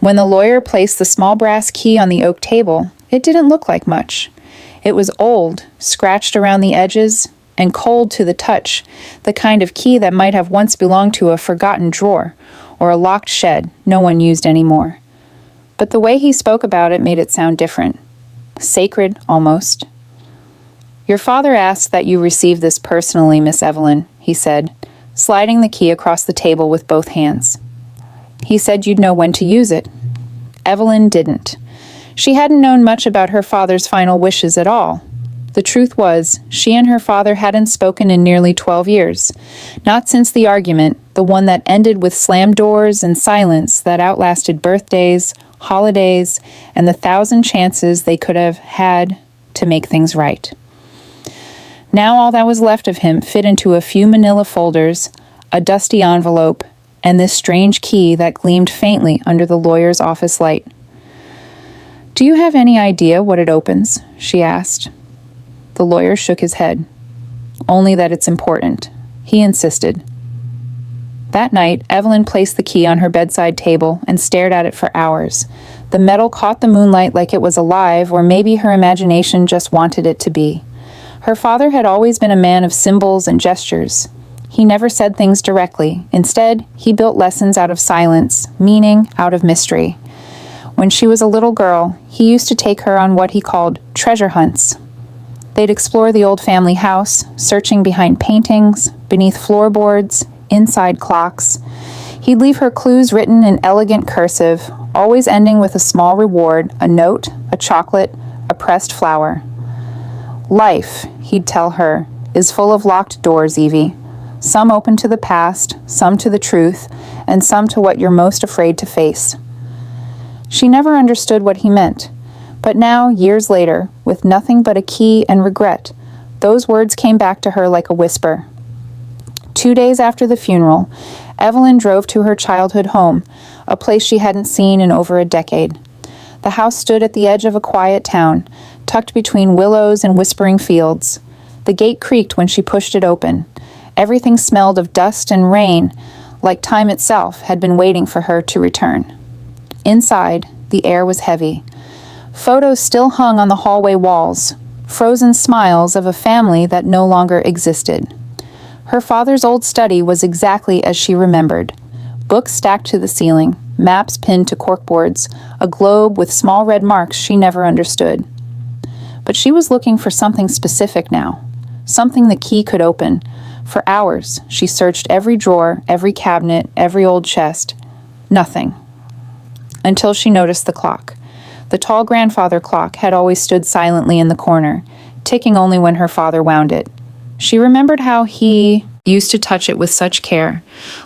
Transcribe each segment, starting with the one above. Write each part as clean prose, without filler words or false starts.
When the lawyer placed the small brass key on the oak table, it didn't look like much. It was old, scratched around the edges, and cold to the touch, the kind of key that might have once belonged to a forgotten drawer or a locked shed no one used anymore. But the way he spoke about it made it sound different. Sacred, almost. "Your father asked that you receive this personally, Miss Evelyn," he said, sliding the key across the table with both hands. "He said you'd know when to use it." Evelyn didn't. She hadn't known much about her father's final wishes at all. The truth was, she and her father hadn't spoken in nearly 12 years, not since the argument, the one that ended with slammed doors and silence that outlasted birthdays, holidays, and the 1,000 chances they could have had to make things right. Now all that was left of him fit into a few manila folders, a dusty envelope, and this strange key that gleamed faintly under the lawyer's office light. "Do you have any idea what it opens?" she asked. The lawyer shook his head. "Only that it's important," he insisted. That night, Evelyn placed the key on her bedside table and stared at it for hours. The metal caught the moonlight like it was alive, or maybe her imagination just wanted it to be. Her father had always been a man of symbols and gestures. He never said things directly. Instead, he built lessons out of silence, meaning out of mystery. When she was a little girl, he used to take her on what he called treasure hunts. They'd explore the old family house, searching behind paintings, beneath floorboards, inside clocks. He'd leave her clues written in elegant cursive, always ending with a small reward, a note, a chocolate, a pressed flower. "Life," he'd tell her, "is full of locked doors, Evie. Some open to the past, some to the truth, and some to what you're most afraid to face." She never understood what he meant. But now, years later, with nothing but a key and regret, those words came back to her like a whisper. 2 days after the funeral, Evelyn drove to her childhood home, a place she hadn't seen in over a decade. The house stood at the edge of a quiet town, tucked between willows and whispering fields. The gate creaked when she pushed it open. Everything smelled of dust and rain, like time itself had been waiting for her to return. Inside, the air was heavy. Photos still hung on the hallway walls, frozen smiles of a family that no longer existed. Her father's old study was exactly as she remembered. Books stacked to the ceiling, maps pinned to corkboards, a globe with small red marks she never understood. But she was looking for something specific now, something the key could open. For hours, she searched every drawer, every cabinet, every old chest. Nothing. Until she noticed the clock. The tall grandfather clock had always stood silently in the corner, ticking only when her father wound it. She remembered how he used to touch it with such care,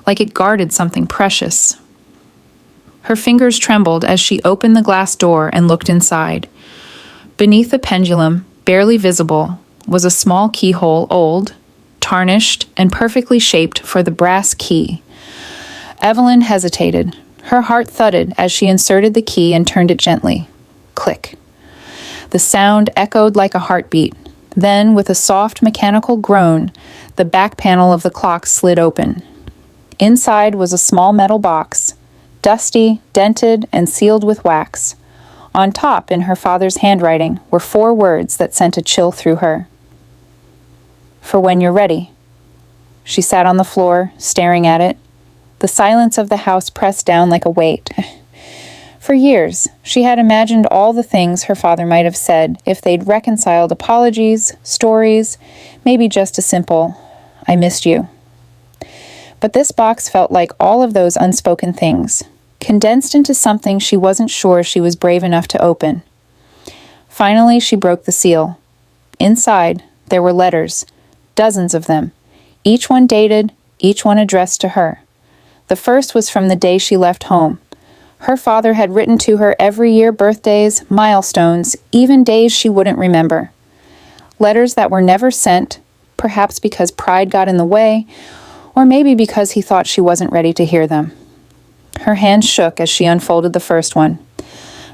like it guarded something precious. Her fingers trembled as she opened the glass door and looked inside. Beneath the pendulum, barely visible, was a small keyhole, old, tarnished, and perfectly shaped for the brass key. Evelyn hesitated. Her heart thudded as she inserted the key and turned it gently. Click. The sound echoed like a heartbeat. Then, with a soft mechanical groan, the back panel of the clock slid open. Inside was a small metal box, dusty, dented, and sealed with wax. On top, in her father's handwriting, were 4 words that sent a chill through her. "For when you're ready." She sat on the floor, staring at it. The silence of the house pressed down like a weight. For years, she had imagined all the things her father might have said if they'd reconciled apologies, stories, maybe just a simple, "I missed you." But this box felt like all of those unspoken things, condensed into something she wasn't sure she was brave enough to open. Finally, she broke the seal. Inside, there were letters, dozens of them, each one dated, each one addressed to her. The first was from the day she left home. Her father had written to her every year, birthdays, milestones, even days she wouldn't remember. Letters that were never sent, perhaps because pride got in the way, or maybe because he thought she wasn't ready to hear them. Her hand shook as she unfolded the first one.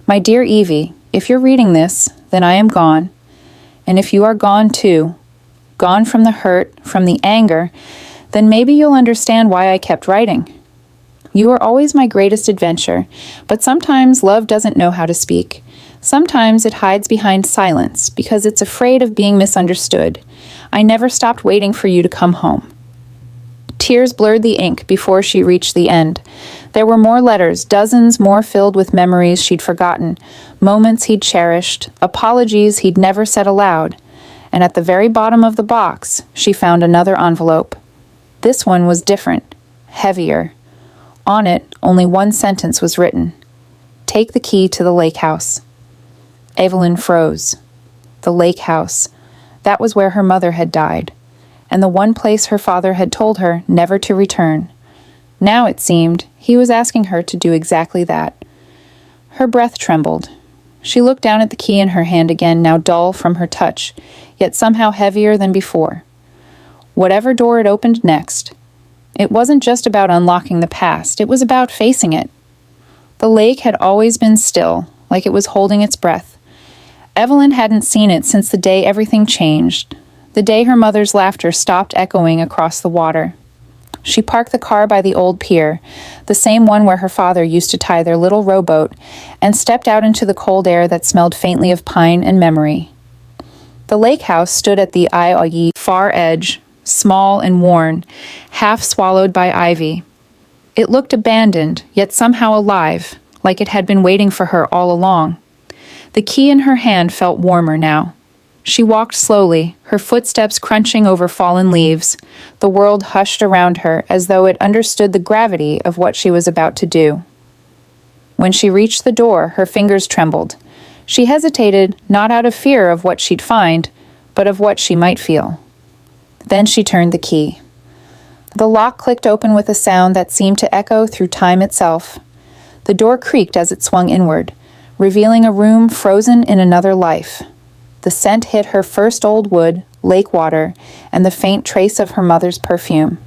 "My dear Evie, if you're reading this, then I am gone. And if you are gone too, gone from the hurt, from the anger, then maybe you'll understand why I kept writing. You are always my greatest adventure, but sometimes love doesn't know how to speak. Sometimes it hides behind silence because it's afraid of being misunderstood. I never stopped waiting for you to come home." Tears blurred the ink before she reached the end. There were more letters, dozens more filled with memories she'd forgotten, moments he'd cherished, apologies he'd never said aloud. And at the very bottom of the box, she found another envelope. This one was different, heavier. On it, only one sentence was written. "Take the key to the lake house." Evelyn froze. The lake house. That was where her mother had died, and the one place her father had told her never to return. Now, it seemed, he was asking her to do exactly that. Her breath trembled. She looked down at the key in her hand again, now dull from her touch, yet somehow heavier than before. Whatever door it opened next, it wasn't just about unlocking the past, it was about facing it. The lake had always been still, like it was holding its breath. Evelyn hadn't seen it since the day everything changed, the day her mother's laughter stopped echoing across the water. She parked the car by the old pier, the same one where her father used to tie their little rowboat, and stepped out into the cold air that smelled faintly of pine and memory. The lake house stood at the Ie far edge, small and worn, half swallowed by ivy. It looked abandoned, yet somehow alive, like it had been waiting for her all along. The key in her hand felt warmer now. She walked slowly, her footsteps crunching over fallen leaves. The world hushed around her as though it understood the gravity of what she was about to do. When she reached the door, her fingers trembled. She hesitated, not out of fear of what she'd find, but of what she might feel. Then she turned the key. The lock clicked open with a sound that seemed to echo through time itself. The door creaked as it swung inward, revealing a room frozen in another life. The scent hit her first old wood, lake water, and the faint trace of her mother's perfume.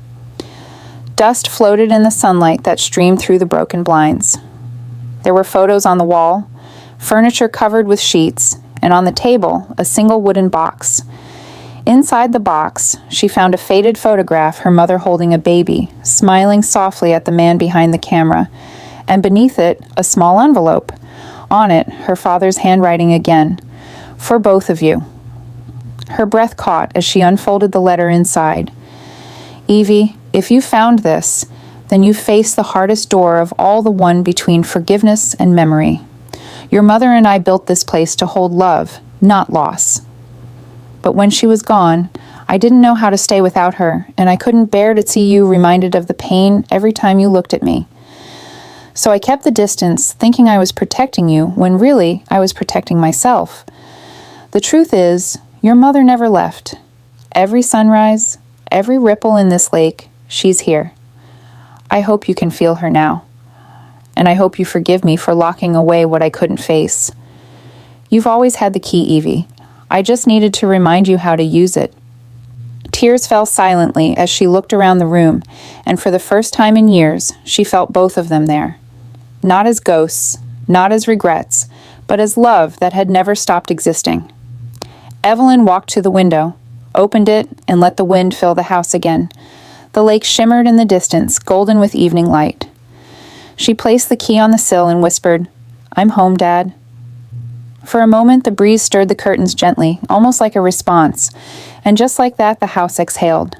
Dust floated in the sunlight that streamed through the broken blinds. There were photos on the wall, furniture covered with sheets, and on the table, a single wooden box. Inside the box, she found a faded photograph, her mother holding a baby, smiling softly at the man behind the camera, and beneath it, a small envelope. On it, her father's handwriting again. "For both of you." Her breath caught as she unfolded the letter inside. "Evie, if you found this, then you face the hardest door of all, the one between forgiveness and memory. Your mother and I built this place to hold love, not loss. But when she was gone, I didn't know how to stay without her, and I couldn't bear to see you reminded of the pain every time you looked at me. So I kept the distance, thinking I was protecting you, when really I was protecting myself. The truth is, your mother never left. Every sunrise, every ripple in this lake, she's here. I hope you can feel her now. And I hope you forgive me for locking away what I couldn't face. You've always had the key, Evie. I just needed to remind you how to use it." Tears fell silently as she looked around the room, and for the first time in years, she felt both of them there. Not as ghosts, not as regrets, but as love that had never stopped existing. Evelyn walked to the window, opened it, and let the wind fill the house again. The lake shimmered in the distance, golden with evening light. She placed the key on the sill and whispered, "I'm home, Dad." For a moment, the breeze stirred the curtains gently, almost like a response, and just like that, the house exhaled.